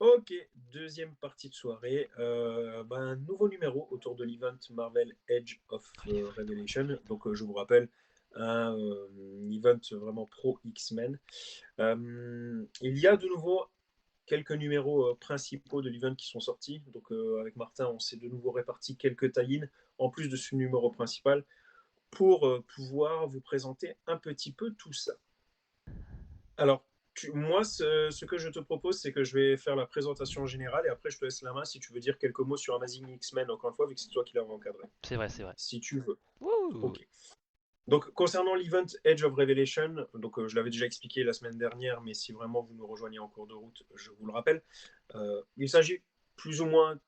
Ok, deuxième partie de soirée. Un nouveau numéro autour de l'event Marvel Edge of Revelation. Donc, je vous rappelle, un event vraiment pro X-Men. Il y a de nouveau quelques numéros principaux de l'event qui sont sortis. Donc, avec Martin, on s'est de nouveau réparti quelques tie-in en plus de ce numéro principal pour pouvoir vous présenter un petit peu tout ça. Alors, moi, ce que je te propose, c'est que je vais faire la présentation générale et après, je te laisse la main si tu veux dire quelques mots sur Amazing X-Men, encore une fois, vu que c'est toi qui l'as encadré. C'est vrai, c'est vrai. Si tu veux. Wouh! Ok. Donc, concernant l'event Edge of Revelation, donc je l'avais déjà expliqué la semaine dernière, mais si vraiment vous nous rejoignez en cours de route, je vous le rappelle. Il s'agit plus ou moins,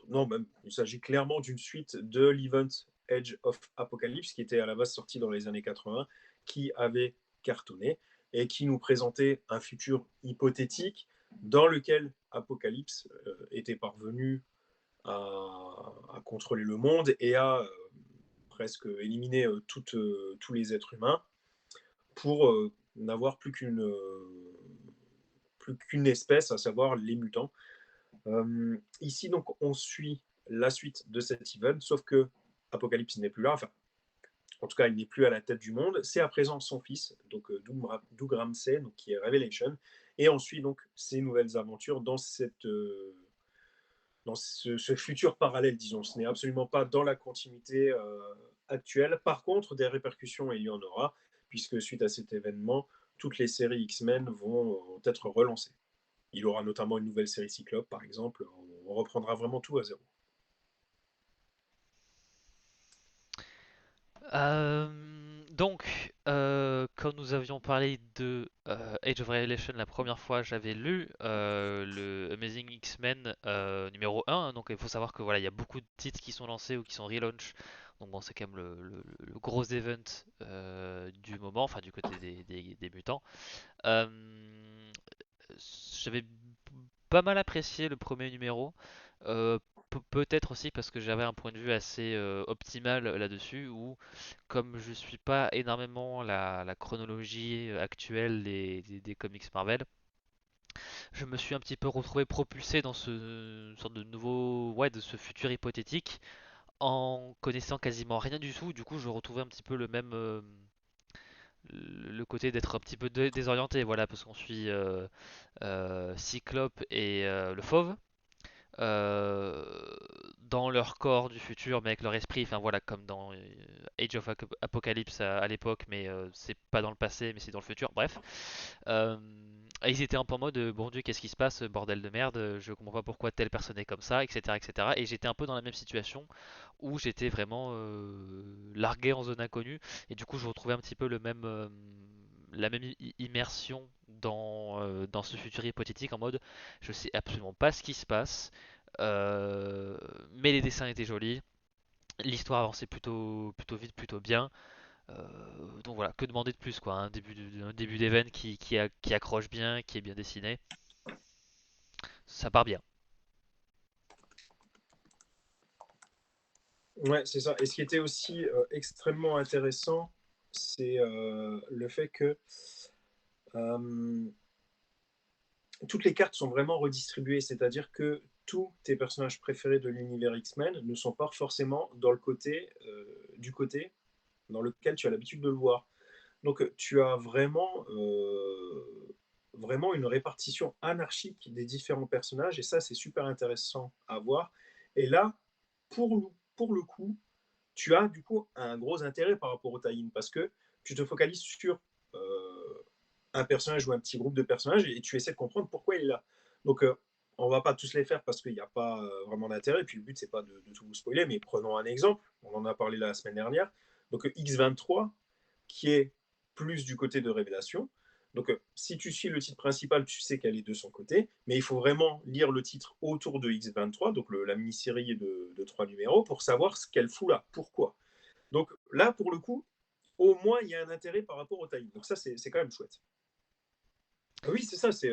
non, même, il s'agit clairement d'une suite de l'event Edge of Apocalypse, qui était à la base sorti dans les années 80, qui avait cartonné et qui nous présentait un futur hypothétique dans lequel Apocalypse était parvenu à contrôler le monde et à presque éliminer tous les êtres humains pour n'avoir plus qu'une espèce, à savoir les mutants. Ici, donc, on suit la suite de cet event, sauf que Apocalypse n'est plus là, enfin, en tout cas, il n'est plus à la tête du monde. C'est à présent son fils, donc Doug Ramsey, donc, qui est Revelation, et on suit donc ses nouvelles aventures dans ce futur parallèle, disons. Ce n'est absolument pas dans la continuité actuelle. Par contre, des répercussions, il y en aura, puisque suite à cet événement, toutes les séries X-Men vont être relancées. Il aura notamment une nouvelle série Cyclope, par exemple. On reprendra vraiment tout à zéro. Quand nous avions parlé de Age of Revelation la première fois, j'avais lu le Amazing X-Men numéro 1. Donc il faut savoir que voilà, il y a beaucoup de titres qui sont lancés ou qui sont relaunch. Donc bon, c'est quand même le gros event du moment, enfin du côté des mutants. Euh, J'avais pas mal apprécié le premier numéro. Peut-être aussi parce que j'avais un point de vue assez optimal là-dessus, où comme je suis pas énormément la chronologie actuelle des comics Marvel, je me suis un petit peu retrouvé propulsé dans ce sorte de nouveau, ouais, de ce futur hypothétique, en connaissant quasiment rien du tout. Du coup, je retrouvais un petit peu le même, le côté d'être un petit peu désorienté, voilà, parce qu'on suit Cyclope et le Fauve euh, dans leur corps du futur, mais avec leur esprit, enfin voilà, comme dans Age of Apocalypse à l'époque, mais c'est pas dans le passé, mais c'est dans le futur, bref. Euh, et ils étaient un peu en mode, bon Dieu, qu'est-ce qui se passe, bordel de merde, je comprends pas pourquoi telle personne est comme ça, etc. etc. Et j'étais un peu dans la même situation où j'étais vraiment largué en zone inconnue, et du coup je retrouvais un petit peu le même, la même immersion dans ce futur hypothétique en mode, je sais absolument pas ce qui se passe, mais les dessins étaient jolis, l'histoire avançait plutôt vite, plutôt bien. Donc voilà, que demander de plus quoi, un début d'event qui accroche bien, qui est bien dessiné, ça part bien. Ouais, c'est ça. Et ce qui était aussi extrêmement intéressant, c'est le fait que euh, toutes les cartes sont vraiment redistribuées, c'est-à-dire que tous tes personnages préférés de l'univers X-Men ne sont pas forcément dans du côté dans lequel tu as l'habitude de le voir. Donc tu as vraiment une répartition anarchique des différents personnages et ça c'est super intéressant à voir. Et là, pour le coup, tu as du coup un gros intérêt par rapport au tie-in parce que tu te focalises sur un personnage ou un petit groupe de personnages et tu essaies de comprendre pourquoi il est là. Donc, on va pas tous les faire parce qu'il n'y a pas vraiment d'intérêt. Puis le but, c'est pas de tout vous spoiler, mais prenons un exemple. On en a parlé la semaine dernière. Donc, X23, qui est plus du côté de Révélation. Donc, si tu suis le titre principal, tu sais qu'elle est de son côté, mais il faut vraiment lire le titre autour de X23, donc la mini-série de 3 numéros, pour savoir ce qu'elle fout là, pourquoi. Donc là, pour le coup, au moins, il y a un intérêt par rapport au timing. Donc ça, c'est quand même chouette. Oui, c'est ça, c'est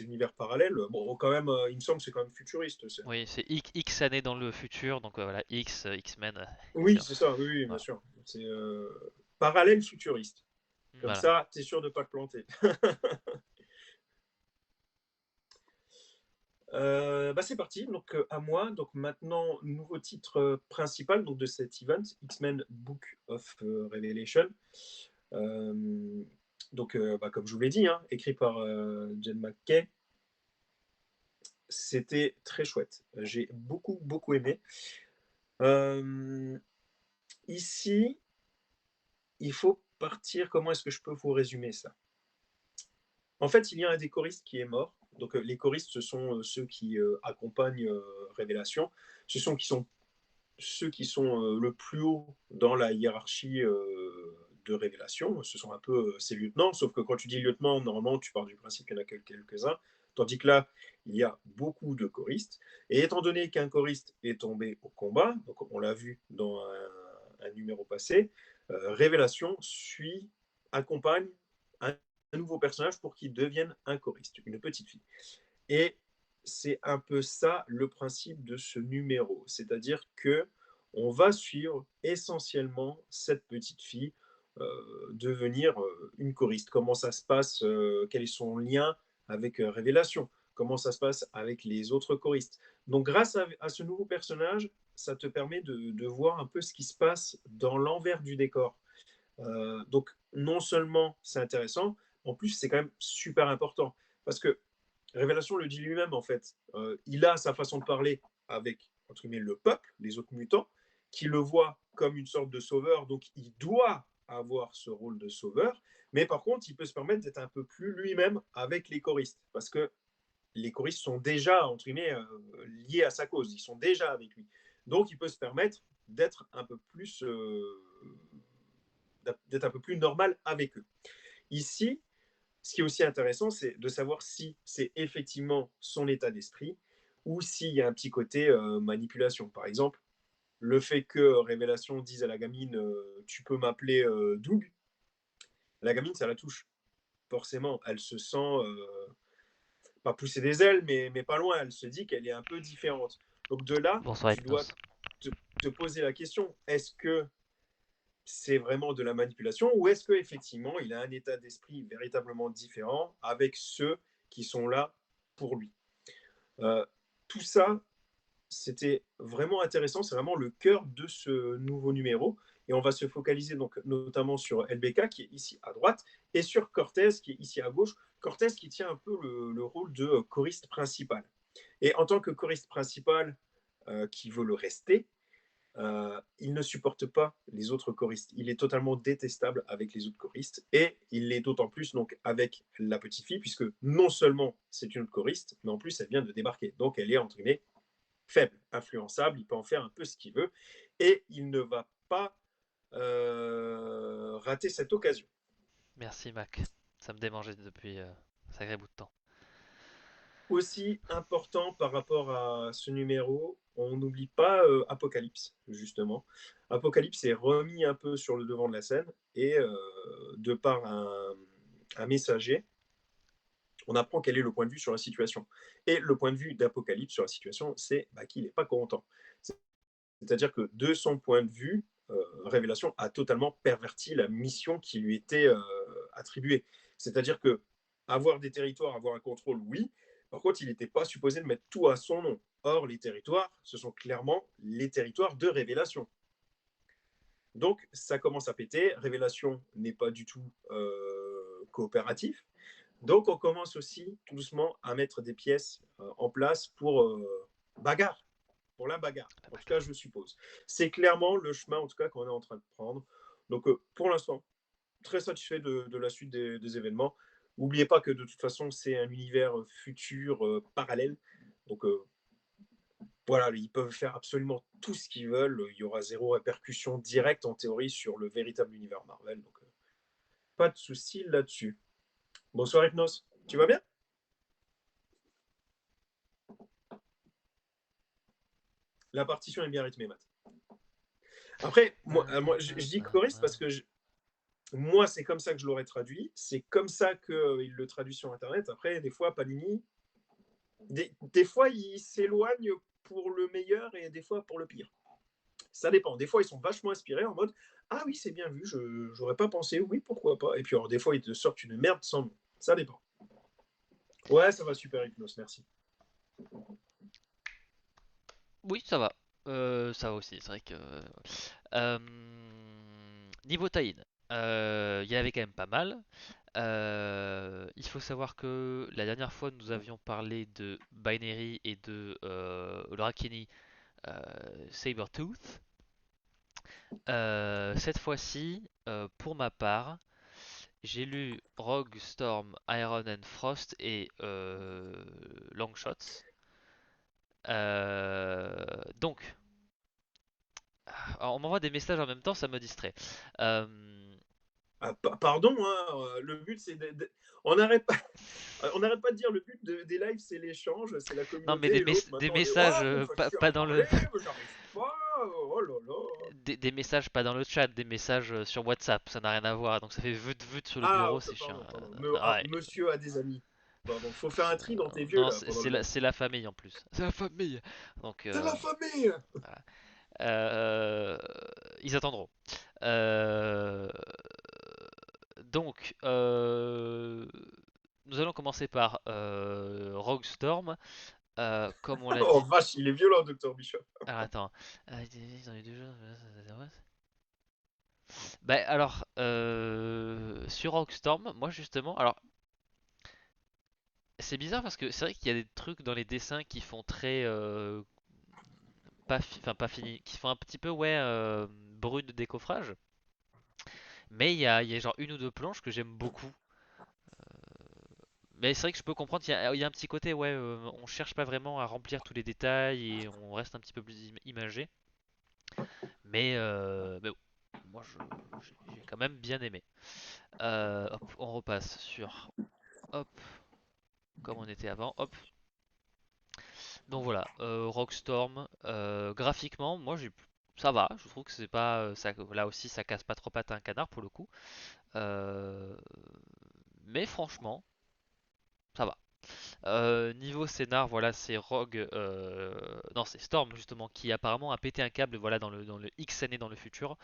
l'univers parallèle. Bon, quand même, il me semble que c'est quand même futuriste. Oui, c'est X années dans le futur, donc voilà, X-Men, Oui, c'est ça, oui, oui, bien voilà. sûr. C'est parallèle futuriste. Comme Voilà. ça, t'es sûr de pas te planter. C'est parti, donc à moi. Donc maintenant, nouveau titre, principal donc de cet event, X-Men Book of, Revelation. Hem, comme je vous l'ai dit, hein, écrit par, Jen McKay. C'était très chouette. J'ai beaucoup, beaucoup aimé. Hem, Ici, il faut partir comment est-ce que je peux vous résumer ça? En fait, il y a un des choristes qui est mort. Donc, les choristes, ce sont, ceux qui, accompagnent, Révélation. Ce sont qui sont ceux qui sont le plus haut dans la hiérarchie de Révélation. Ce sont un peu ces lieutenants, sauf que quand tu dis lieutenant, normalement, tu pars du principe qu'il n'y en a que quelques-uns, tandis que là, il y a beaucoup de choristes. Et étant donné qu'un choriste est tombé au combat, donc on l'a vu dans un numéro passé, Révélation suit, accompagne un nouveau personnage pour qu'il devienne un choriste, une petite fille. Et c'est un peu ça le principe de ce numéro, c'est-à-dire que on va suivre essentiellement cette petite fille devenir une choriste. Comment ça se passe, quel est son lien avec Révélation, comment ça se passe avec les autres choristes. Donc grâce à ce nouveau personnage, ça te permet de voir un peu ce qui se passe dans l'envers du décor. Donc non seulement c'est intéressant, en plus c'est quand même super important parce que Révélation le dit lui-même, en fait. Il a sa façon de parler avec, entre guillemets, le peuple, les autres mutants, qui le voient comme une sorte de sauveur, donc il doit avoir ce rôle de sauveur, mais par contre, il peut se permettre d'être un peu plus lui-même avec les choristes, parce que les choristes sont déjà, entre guillemets, liés à sa cause, ils sont déjà avec lui. Donc il peut se permettre d'être un peu plus, d'être un peu plus normal avec eux. Ici, ce qui est aussi intéressant, c'est de savoir si c'est effectivement son état d'esprit ou s'il y a un petit côté manipulation. Par exemple, le fait que Révélation dise à la gamine tu peux m'appeler Doug, la gamine, ça la touche. Forcément, elle se sent pas pousser des ailes, mais pas loin. Elle se dit qu'elle est un peu différente. Donc de là, Bonsoir tu dois Hypnos. te, te poser la question est-ce que c'est vraiment de la manipulation ou est-ce qu'effectivement il a un état d'esprit véritablement différent avec ceux qui sont là pour lui. Euh, Tout ça, c'était vraiment intéressant, c'est vraiment le cœur de ce nouveau numéro. Et on va se focaliser donc notamment sur LBK qui est ici à droite et sur Cortez qui est ici à gauche. Cortez qui tient un peu le rôle de choriste principal. Et en tant que choriste principal qui veut le rester, il ne supporte pas les autres choristes. Il est totalement détestable avec les autres choristes et il l'est d'autant plus donc avec la petite fille puisque non seulement c'est une autre choriste, mais en plus elle vient de débarquer. Donc elle est entre guillemets faible, influençable, il peut en faire un peu ce qu'il veut et il ne va pas rater cette occasion. Merci Mac. Ça me démangeait depuis un sacré bout de temps. Aussi important par rapport à ce numéro, on n'oublie pas Apocalypse, justement. Apocalypse est remis un peu sur le devant de la scène et de par un messager, on apprend quel est le point de vue sur la situation. Et le point de vue d'Apocalypse sur la situation, c'est qu'il n'est pas content. C'est-à-dire que de son point de vue, Révélation a totalement perverti la mission qui lui était attribuée. C'est-à-dire que avoir des territoires, avoir un contrôle, oui. Par contre, il n'était pas supposé de mettre tout à son nom. Or, les territoires, ce sont clairement les territoires de Révélation. Donc, ça commence à péter. Révélation n'est pas du tout coopératif. Donc, on commence aussi tout doucement à mettre des pièces en place pour bagarre, pour la bagarre. La En tout cas, bagarre. je suppose. C'est clairement le chemin, en tout cas, qu'on est en train de prendre. Donc, pour l'instant, très satisfait de la suite des événements. N'oubliez pas que de toute façon, c'est un univers futur parallèle. Donc, voilà, ils peuvent faire absolument tout ce qu'ils veulent. Il y aura zéro répercussion directe, en théorie, sur le véritable univers Marvel. Donc, pas de souci là-dessus. Bonsoir, Hypnos. Tu vas bien? La partition est bien rythmée, Matt. Après, moi je dis choriste parce que moi, c'est comme ça que je l'aurais traduit. C'est comme ça qu'il le traduit sur Internet. Après, des fois, Panini, des fois, il s'éloigne pour le meilleur et des fois pour le pire. Ça dépend. Des fois, ils sont vachement inspirés en mode ah oui, c'est bien vu, je n'aurais pas pensé, oui, pourquoi pas. Et puis, alors, des fois, ils te sortent une merde sans nom. Ça dépend. Ouais, ça va super, Hypnos, merci. Oui, ça va. Ça va aussi, c'est vrai que... Euh, Niveau tie-in, il y en avait quand même pas mal. Il faut savoir que la dernière fois, nous avions parlé de Binary et de Lorakini Sabertooth. Cette fois-ci, pour ma part, j'ai lu Rogue, Storm, Iron and Frost et Longshots. Donc, alors, on m'envoie des messages en même temps, ça me distrait. Euh, Ah, pardon, hein, le but c'est on n'arrête pas, on n'arrête pas de dire le but des lives c'est l'échange, c'est la non, mais communauté, et l'autre des maintenant il est messages ouais, mais je suis pas à dans parler, le mais j'arrive pas, oh là là. des messages pas dans le chat, des messages sur WhatsApp, ça n'a rien à voir. Donc ça fait vut sur le Ah, bureau, c'est chiant. pardon, pardon. Ouais. Monsieur a des amis. Pardon, faut faire un tri dans tes vieux Non, là pendant le live. c'est la famille en plus. C'est la famille. Donc C'est la famille. voilà. Euh, Ils attendront. Euh, donc, nous allons commencer par Rogue Storm. Comme on l'a Oh dit. vache, il est violent, Docteur Bishop. Alors attends. Dans les deux jeux. Bah alors, sur Rogue Storm, moi justement, alors c'est bizarre parce que c'est vrai qu'il y a des trucs dans les dessins qui font très enfin pas fini, qui font un petit peu ouais brut de décoffrage. Mais il y a genre une ou deux planches que j'aime beaucoup. Mais c'est vrai que je peux comprendre, il y a un petit côté, ouais, on cherche pas vraiment à remplir tous les détails et on reste un petit peu plus imagé. Mais bon, moi j'ai quand même bien aimé. Hop, on repasse sur, hop, comme on était avant, hop. Donc voilà, Rockstorm, graphiquement, ça va, je trouve que c'est pas, ça, là aussi ça casse pas trop patte à un canard pour le coup. Euh, mais franchement, ça va. Niveau scénar, voilà, c'est Rogue, non, c'est Storm justement qui apparemment a pété un câble, voilà, dans le X années dans le futur,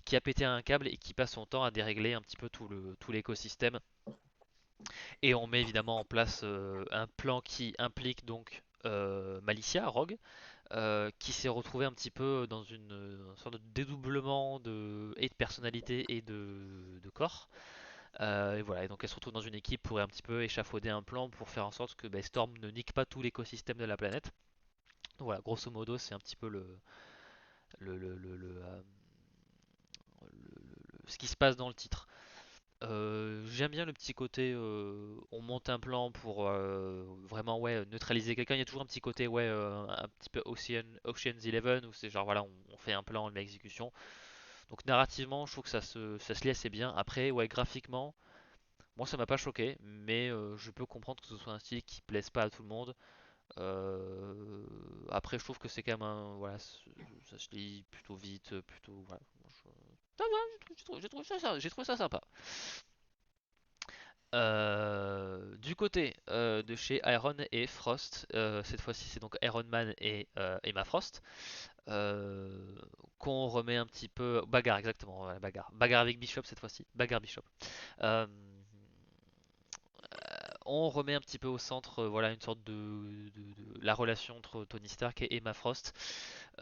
qui a pété un câble et qui passe son temps à dérégler un petit peu tout l'écosystème. Et on met évidemment en place un plan qui implique donc Malicia, Rogue, qui s'est retrouvée un petit peu dans une sorte de dédoublement et de personnalité et de corps. Et voilà, et donc elle se retrouve dans une équipe pour un petit peu échafauder un plan pour faire en sorte que Storm ne nique pas tout l'écosystème de la planète. Donc voilà, grosso modo, c'est un petit peu le, le- le- le, euh, ce qui se passe dans le titre. J'aime bien le petit côté, on monte un plan pour vraiment ouais neutraliser quelqu'un. Il y a toujours un petit côté ouais un petit peu Ocean's Eleven où c'est genre voilà on fait un plan, on le met à exécution. Donc narrativement, je trouve que ça se lie assez bien. Après ouais graphiquement, moi ça m'a pas choqué, mais je peux comprendre que ce soit un style qui plaise pas à tout le monde. Après je trouve que c'est quand même voilà ça se lit plutôt vite, plutôt voilà. Ça va, j'ai trouvé ça sympa. Du côté de chez Iron et Frost, cette fois-ci c'est donc Iron Man et Emma Frost, euh, qu'on remet un petit peu... Bagarre, exactement, voilà, bagarre. Bagarre avec Bishop cette fois-ci, bagarre Bishop. Euh, on remet un petit peu au centre voilà, une sorte la relation entre Tony Stark et Emma Frost.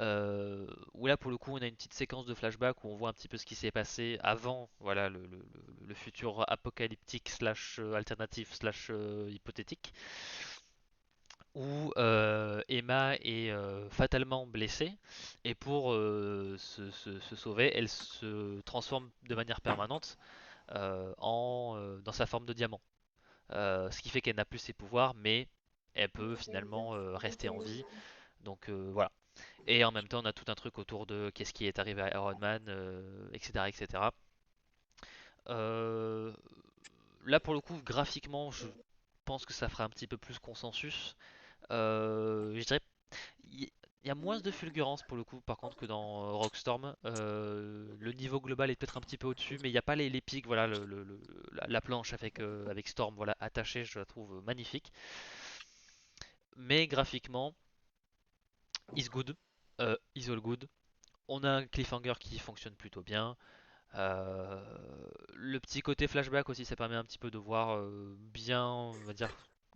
Où là pour le coup on a une petite séquence de flashback où on voit un petit peu ce qui s'est passé avant voilà, le futur apocalyptique slash alternatif slash hypothétique. Où Emma est fatalement blessée et pour se sauver elle se transforme de manière permanente dans sa forme de diamant. Ce qui fait qu'elle n'a plus ses pouvoirs, mais elle peut finalement rester en vie. Donc voilà. Et en même temps, on a tout un truc autour de qu'est-ce qui est arrivé à Iron Man, etc., etc. Euh, Là, pour le coup, graphiquement, je pense que ça fera un petit peu plus consensus. Je dirais, il y a moins de fulgurance pour le coup, par contre, que dans Rockstorm. Le niveau global est peut-être un petit peu au-dessus, mais il n'y a pas les pics. Voilà, la planche avec Storm, voilà, attachée, je la trouve magnifique. Mais graphiquement, is good, is all good. On a un cliffhanger qui fonctionne plutôt bien. Euh, le petit côté flashback aussi, ça permet un petit peu de voir bien, on va dire,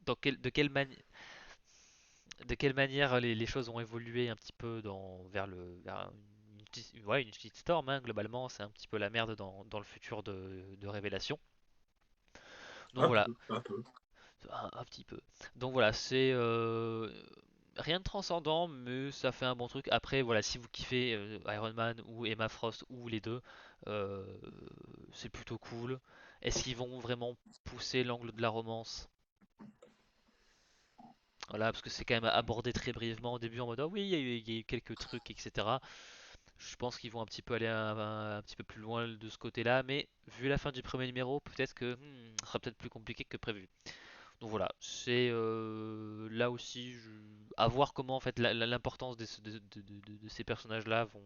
de quelle manière. de quelle manière les choses ont évolué un petit peu vers ouais, une petite storm, hein, globalement, c'est un petit peu la merde dans le futur de Révélation. Donc Un voilà, peu, un peu. un petit peu. Donc voilà, c'est rien de transcendant, mais ça fait un bon truc. Après, voilà, si vous kiffez Iron Man ou Emma Frost ou les deux, euh, c'est plutôt cool. Est-ce qu'ils vont vraiment pousser l'angle de la romance? Voilà, parce que c'est quand même abordé très brièvement au début en mode ah oui, il y a eu quelques trucs, etc. Je pense qu'ils vont un petit peu aller un petit peu plus loin de ce côté-là, mais vu la fin du premier numéro, peut-être que ce sera peut-être plus compliqué que prévu. Donc voilà, c'est là aussi à voir comment en fait l'importance de ces personnages-là vont,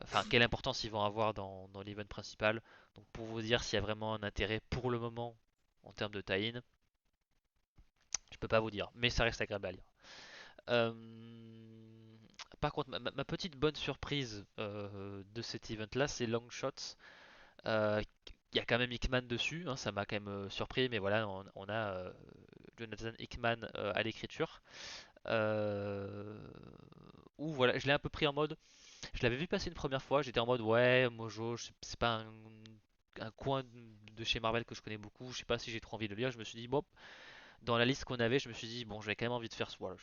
enfin quelle importance ils vont avoir dans l'event principal. Donc pour vous dire s'il y a vraiment un intérêt pour le moment en termes de tie-in, je peux pas vous dire, mais ça reste agréable à lire. Euh, Par contre, ma petite bonne surprise de cet event-là, c'est Longshots. Euh, Il y a quand même Hickman dessus, hein, ça m'a quand même surpris, mais voilà, on a Jonathan Hickman à l'écriture. Euh, Où voilà, je l'ai un peu pris en mode. Je l'avais vu passer une première fois, j'étais en mode ouais, Mojo, c'est pas un coin de chez Marvel que je connais beaucoup, je sais pas si j'ai trop envie de le lire. Je me suis dit, bon, dans la liste qu'on avait, je me suis dit, bon, j'avais quand même envie de faire ce. Voilà,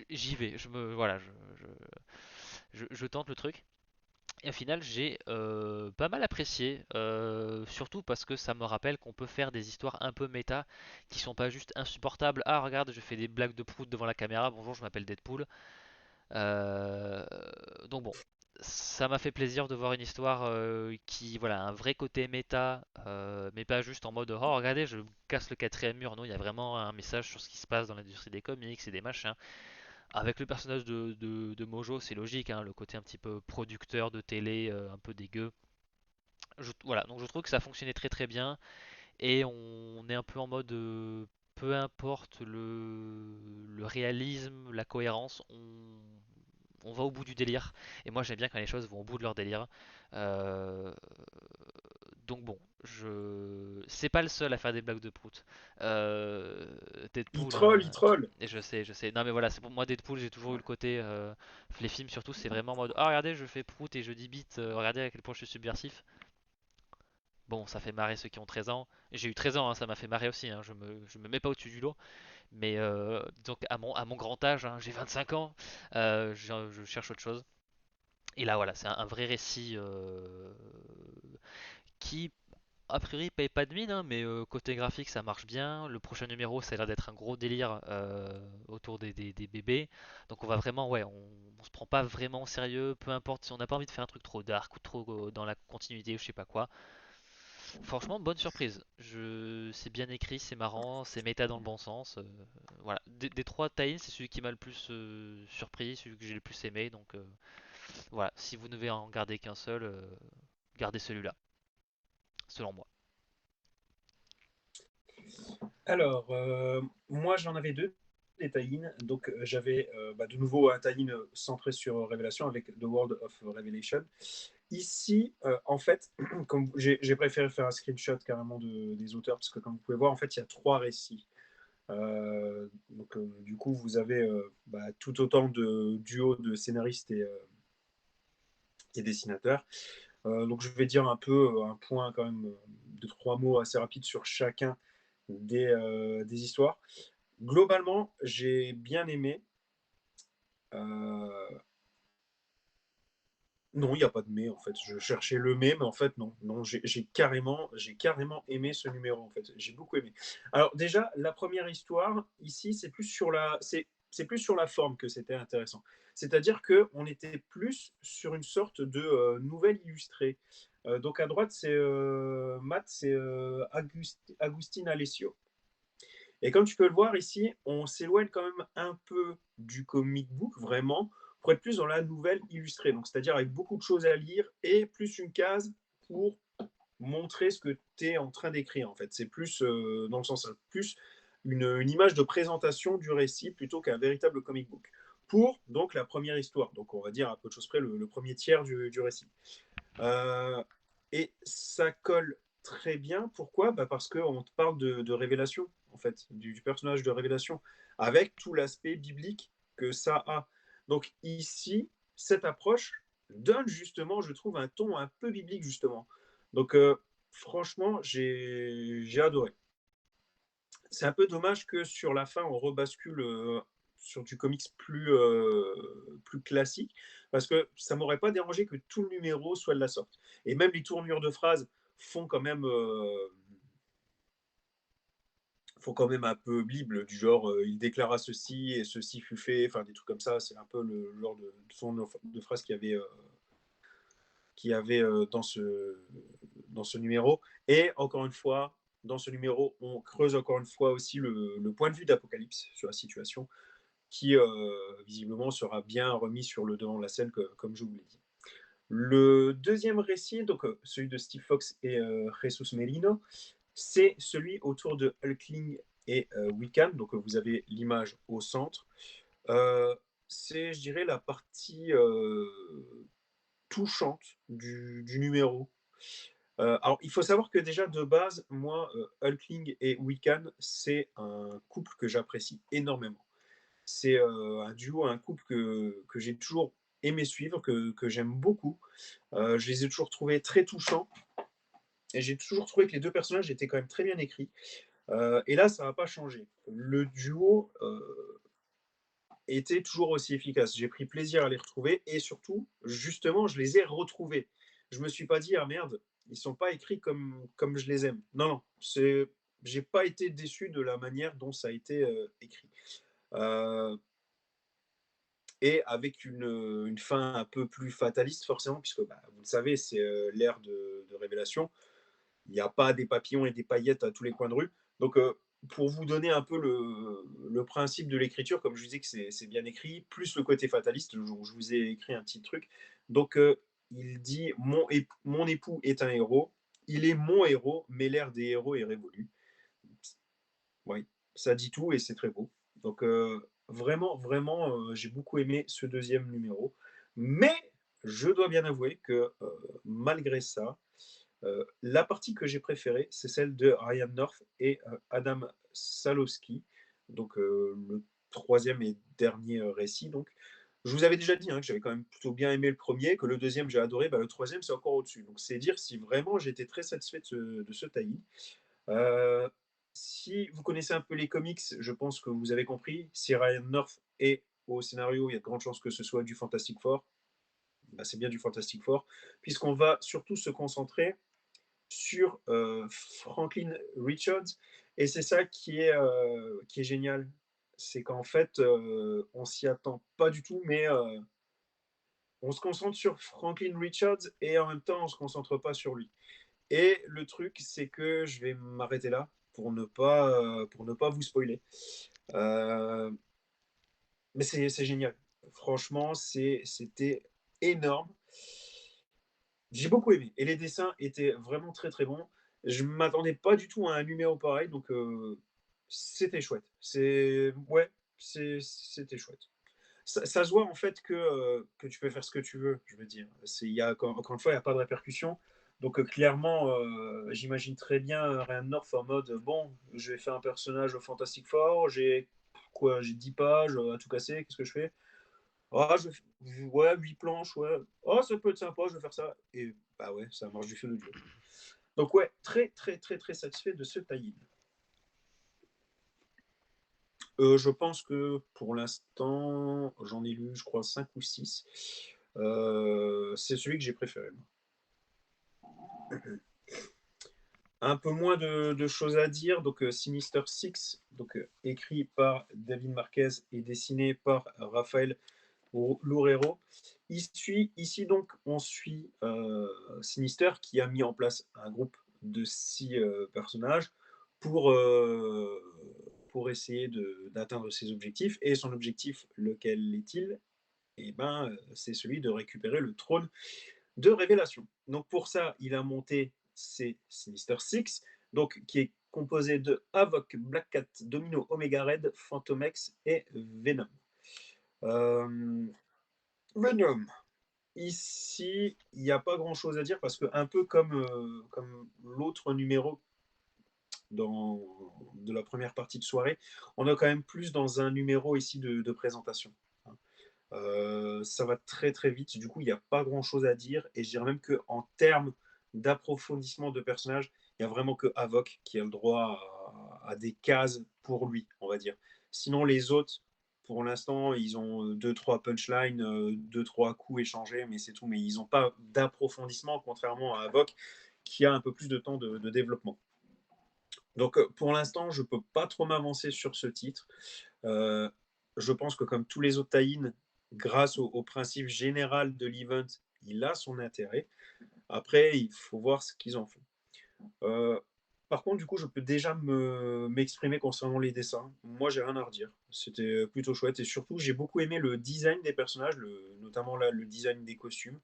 j'y vais, voilà, je tente le truc. Et au final, j'ai pas mal apprécié, surtout parce que ça me rappelle qu'on peut faire des histoires un peu méta qui sont pas juste insupportables. Ah, regarde, je fais des blagues de prout devant la caméra. Bonjour, je m'appelle Deadpool. Euh, donc bon, ça m'a fait plaisir de voir une histoire qui, voilà, a un vrai côté méta, mais pas juste en mode oh regardez, je casse le quatrième mur. Non, il y a vraiment un message sur ce qui se passe dans l'industrie des comics et des machins. Avec le personnage de Mojo, c'est logique, hein, le côté un petit peu producteur de télé, un peu dégueu. Voilà, donc je trouve que ça fonctionnait très très bien et on est un peu en mode peu importe le réalisme, la cohérence, on va au bout du délire. Et moi j'aime bien quand les choses vont au bout de leur délire. Euh, donc bon, c'est pas le seul à faire des blagues de prout. Euh, Il Deadpool, troll, hein, il troll. et je sais. Non mais voilà, c'est pour moi Deadpool, j'ai toujours eu le côté, les films surtout, c'est vraiment en mode, ah regardez, je fais prout et je dis bite, regardez à quel point je suis subversif. Bon, ça fait marrer ceux qui ont 13 ans. J'ai eu 13 ans, hein, ça m'a fait marrer aussi, hein, je me mets pas au-dessus du lot. Mais donc à mon grand âge, hein, j'ai 25 ans, je cherche autre chose. Et là voilà, c'est un vrai récit qui a priori paye pas de mine, hein, mais côté graphique ça marche bien. Le prochain numéro ça a l'air d'être un gros délire autour des bébés. Donc on va vraiment, ouais, on se prend pas vraiment au sérieux, peu importe si on n'a pas envie de faire un truc trop dark ou trop dans la continuité ou je sais pas quoi. Franchement, bonne surprise. C'est bien écrit, c'est marrant, c'est méta dans le bon sens. Voilà, des trois tie c'est celui qui m'a le plus surpris, celui que j'ai le plus aimé. Donc voilà, si vous ne devez en garder qu'un seul, gardez celui-là, selon moi. Alors, moi j'en avais deux, des tie-in. Donc j'avais de nouveau un tie-in centré sur Révélation avec The World of Revelation. Ici, en fait, comme j'ai préféré faire un screenshot carrément des auteurs, parce que comme vous pouvez voir, en fait, il y a trois récits. Donc, du coup, vous avez tout autant de duos de scénaristes et dessinateurs. Donc, je vais dire un peu un point quand même de trois mots assez rapides sur chacun des histoires. Globalement, j'ai bien aimé. Euh, Non, il n'y a pas de mais en fait. Je cherchais le mais en fait non. Non, j'ai carrément aimé ce numéro en fait. J'ai beaucoup aimé. Alors déjà, la première histoire ici, c'est plus sur la forme que c'était intéressant. C'est-à-dire que on était plus sur une sorte de nouvelle illustrée. Donc à droite, c'est Matt, c'est Agustin Alessio. Et comme tu peux le voir ici, on s'éloigne quand même un peu du comic book, vraiment, pour être plus dans la nouvelle illustrée. Donc, c'est-à-dire avec beaucoup de choses à lire et plus une case pour montrer ce que tu es en train d'écrire. En fait, c'est plus dans le sens plus une image de présentation du récit plutôt qu'un véritable comic book. Pour donc la première histoire. Donc, on va dire à peu de choses près le premier tiers du récit. Euh, et ça colle très bien. Pourquoi? Parce qu'on te parle de révélation. en fait, du personnage de Révélation, avec tout l'aspect biblique que ça a. Donc ici, cette approche donne justement, je trouve, un ton un peu biblique, justement. Donc franchement, j'ai adoré. C'est un peu dommage que sur la fin, on rebascule, sur du comics plus classique, parce que ça m'aurait pas dérangé que tout le numéro soit de la sorte. Et même les tournures de phrases font quand même, un peu Bible, du genre, il déclara ceci et ceci fut fait, enfin des trucs comme ça. C'est un peu le genre de son de phrase qu'il y avait dans ce numéro. Et encore une fois, dans ce numéro, on creuse encore une fois aussi le point de vue d'Apocalypse sur la situation, qui visiblement sera bien remis sur le devant de la scène, comme je vous l'ai dit. Le deuxième récit, donc celui de Steve Fox et Jesus Merino, c'est celui autour de Hulkling et Wiccan. Donc vous avez l'image au centre. Euh, c'est, je dirais, la partie touchante du numéro. Alors, il faut savoir que déjà de base, moi, Hulkling et Wiccan, c'est un couple que j'apprécie énormément. C'est un duo, un couple que j'ai toujours aimé suivre, que j'aime beaucoup. Je les ai toujours trouvés très touchants et j'ai toujours trouvé que les deux personnages étaient quand même très bien écrits. Et là, ça n'a pas changé. Le duo était toujours aussi efficace. J'ai pris plaisir à les retrouver et surtout, justement, je les ai retrouvés. Je me suis pas dit, ah merde, ils sont pas écrits comme je les aime. Non, non, j'ai pas été déçu de la manière dont ça a été écrit. Euh, et avec une fin un peu plus fataliste, forcément, puisque bah, vous le savez, c'est l'ère de Révélation. Il n'y a pas des papillons et des paillettes à tous les coins de rue. Donc, pour vous donner un peu le principe de l'écriture, comme je vous disais que c'est bien écrit, plus le côté fataliste, je vous ai écrit un petit truc. Donc, il dit mon époux est un héros, il est mon héros, mais l'ère des héros est révolue. Oui, ça dit tout et c'est très beau. Donc, vraiment, vraiment, j'ai beaucoup aimé ce deuxième numéro. Mais je dois bien avouer que malgré ça, la partie que j'ai préférée, c'est celle de Ryan North et Adam Salowski, donc le troisième et dernier récit. Donc, je vous avais déjà dit hein, que j'avais quand même plutôt bien aimé le premier, que le deuxième j'ai adoré, bah, le troisième c'est encore au-dessus. Donc, c'est dire si vraiment j'étais très satisfait de ce taillis. Euh, si vous connaissez un peu les comics, je pense que vous avez compris. Si Ryan North est au scénario, il y a de grandes chances que ce soit du Fantastic Four. Bah, c'est bien du Fantastic Four, puisqu'on va surtout se concentrer sur Franklin Richards. Et c'est ça qui est génial. C'est qu'en fait, on s'y attend pas du tout, mais on se concentre sur Franklin Richards et en même temps, on se concentre pas sur lui. Et le truc, c'est que je vais m'arrêter là pour ne pas vous spoiler. Euh, mais c'est génial. Franchement, c'était énorme. J'ai beaucoup aimé. Et les dessins étaient vraiment très très bons. Je ne m'attendais pas du tout à un numéro pareil, donc c'était chouette. Ouais, c'était chouette. Ça se voit en fait que tu peux faire ce que tu veux, je veux dire. Encore une fois, il n'y a pas de répercussions. Donc clairement, j'imagine très bien Ryan North en mode, bon, je vais faire un personnage au Fantastic Four, j'ai 10 pages à tout casser, qu'est-ce que je fais? Ah, ouais, 8 planches, ouais. Oh, ça peut être sympa, je vais faire ça. Et bah ouais, ça marche du feu de Dieu. Donc ouais, très très très très satisfait de ce tie-in. Je pense que pour l'instant, j'en ai lu, je crois, 5 ou 6. C'est celui que j'ai préféré. Un peu moins de choses à dire. Donc Sinister Six, donc, écrit par David Marquez et dessiné par Raphaël Loureiro. Ici, donc, on suit Sinister qui a mis en place un groupe de 6 personnages pour, euh, pour essayer d'atteindre ses objectifs. Et son objectif, lequel est-il? Eh ben, c'est celui de récupérer le trône de Révélation. Donc pour ça, il a monté ses Sinister Six, donc qui est composé de Havok, Black Cat, Domino, Omega Red, Phantom X et Venom. Euh, Venom. Ici, il n'y a pas grand-chose à dire parce que un peu comme l'autre numéro de la première partie de soirée. On est quand même plus dans un numéro ici de présentation. Ça va très très vite, du coup il n'y a pas grand chose à dire, et je dirais même qu'en termes d'approfondissement de personnages, il n'y a vraiment que Havok qui a le droit à des cases pour lui, on va dire. Sinon les autres, pour l'instant, ils ont deux trois punchlines, deux trois coups échangés, mais c'est tout. Mais ils n'ont pas d'approfondissement, contrairement à Havok, qui a un peu plus de temps de développement. Donc pour l'instant, je ne peux pas trop m'avancer sur ce titre. Euh, je pense que comme tous les autres tie grâce au principe général de l'event, il a son intérêt. Après, il faut voir ce qu'ils en font. Euh, Par contre, du coup, je peux déjà m'exprimer concernant les dessins. Moi, j'ai rien à redire. C'était plutôt chouette. Et surtout, j'ai beaucoup aimé le design des personnages, notamment là, le design des costumes.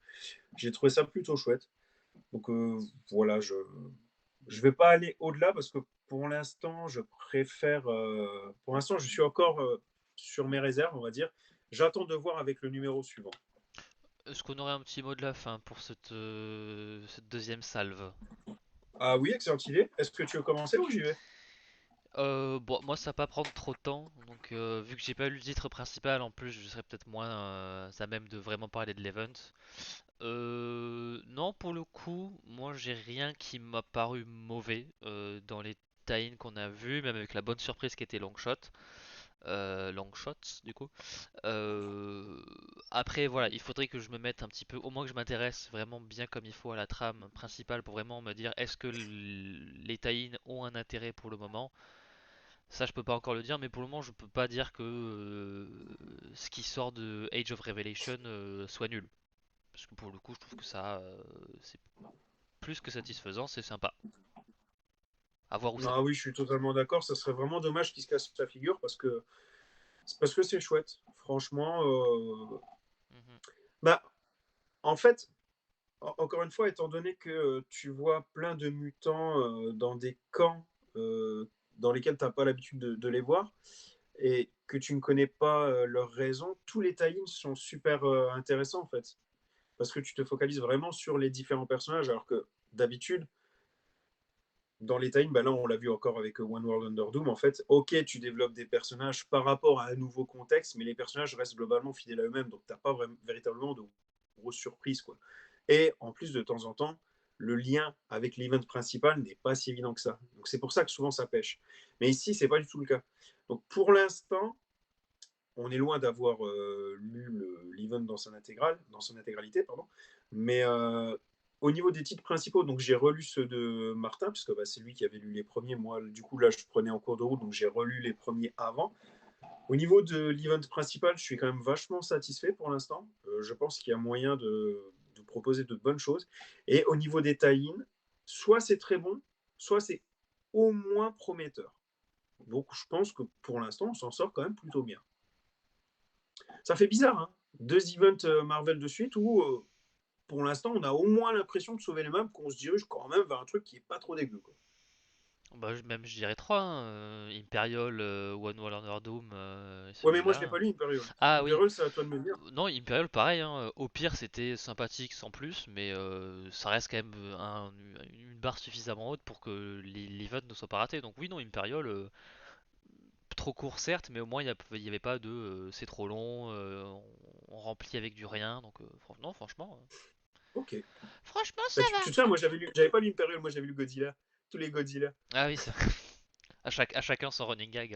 J'ai trouvé ça plutôt chouette. Donc voilà, je vais pas aller au-delà parce que pour l'instant, je préfère. Pour l'instant, je suis encore sur mes réserves, on va dire. J'attends de voir avec le numéro suivant. Est-ce qu'on aurait un petit mot de la fin pour cette deuxième salve? Ah oui, excellente idée. Est-ce que tu veux commencer ou j'y vais? Bon, moi ça va pas prendre trop de temps, donc vu que j'ai pas lu le titre principal, en plus je serais peut-être moins à même de vraiment parler de l'event. Non, pour le coup, moi j'ai rien qui m'a paru mauvais dans les tie qu'on a vus, même avec la bonne surprise qui était Longshot. Longshots du coup. Euh, Après voilà, il faudrait que je me mette un petit peu, au moins que je m'intéresse vraiment bien comme il faut à la trame principale pour vraiment me dire est-ce que les tie ont un intérêt pour le moment. Ça, je peux pas encore le dire, mais pour le moment, je peux pas dire que ce qui sort de Age of Revelation soit nul. Parce que pour le coup, je trouve que ça, c'est plus que satisfaisant, c'est sympa. À voir où ça Ah va. oui, je suis totalement d'accord. Ça serait vraiment dommage qu'il se casse la figure parce que c'est chouette. Franchement, Mhm. bah, en fait, encore une fois, étant donné que tu vois plein de mutants dans des camps dans lesquels tu n'as pas l'habitude de les voir, et que tu ne connais pas leurs raisons, tous les tie sont super intéressants en fait. Parce que tu te focalises vraiment sur les différents personnages, alors que d'habitude, dans les tie bah là on l'a vu encore avec One World Under Doom, en fait, ok, tu développes des personnages par rapport à un nouveau contexte, mais les personnages restent globalement fidèles à eux-mêmes, donc tu n'as pas véritablement de grosses surprises, quoi. Et en plus, de temps en temps, le lien avec l'event principal n'est pas si évident que ça. Donc c'est pour ça que souvent ça pêche. Mais ici, c'est pas du tout le cas. Donc pour l'instant, on est loin d'avoir lu l'event dans son intégralité, pardon. Mais au niveau des titres principaux, donc j'ai relu ceux de Martin, puisque bah, c'est lui qui avait lu les premiers. Moi, du coup, là, je prenais en cours de route, donc j'ai relu les premiers avant. Au niveau de l'event principal, je suis quand même vachement satisfait pour l'instant. Je pense qu'il y a moyen de proposer de bonnes choses. Et au niveau des tie soit c'est très bon, soit c'est au moins prometteur. Donc je pense que pour l'instant, on s'en sort quand même plutôt bien. Ça fait bizarre, hein. Deux events Marvel de suite où, pour l'instant, on a au moins l'impression de sauver les meubles, qu'on se dirige quand même vers un truc qui est pas trop dégueu, quoi. Bah, même je dirais 3, hein, Imperial, One World Under Doom et Ouais, mais moi, je l'ai celui-là. pas lu, Imperial. Ah oui, Imperial, c'est à toi de me dire. non, Imperial pareil, hein, au pire c'était sympathique sans plus, mais ça reste quand même une barre suffisamment haute pour que l'event ne soit pas raté. Donc oui, non, Imperial, trop court certes, mais au moins il y avait pas de c'est trop long, on remplit avec du rien, donc non, franchement, Ok. franchement ça Bah, va. tu te souviens, moi, j'avais pas lu Imperial, moi, j'avais lu Godzilla. Tous les Godzilla. Ah oui, ça, à chacun son running gag, hein.